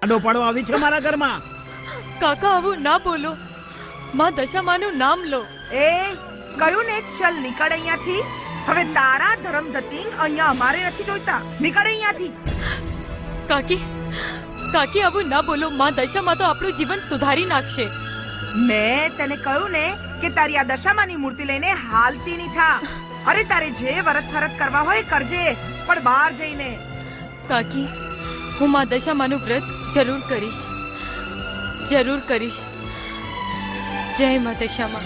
આડો પાડો આવી છે મારા ઘરમાં. કાકા આવું ના બોલો, માં દશામાનું નામ લો. એ કયું ને ચલ નીકળ અહીંયાથી. હવે તારા ધર્મ ધતિંગ અહીંયા અમારે નથી જોઈતા. નીકળ અહીંયાથી. કાકી કાકી આવું ના બોલો, માં દશામાં તો આપણું જીવન સુધારી નાખશે. મેં તને કહ્યું ને કે તારી આ દશામાની મૂર્તિ લઈને હાલતી નહીં થા. અરે તારે જે વરત ફરત કરવા હોય કરજે, પણ બહાર જઈને. કાકી હું માં દશામાનું વ્રત જરૂર કરીશ, જરૂર કરીશ. જય માં દશામાં.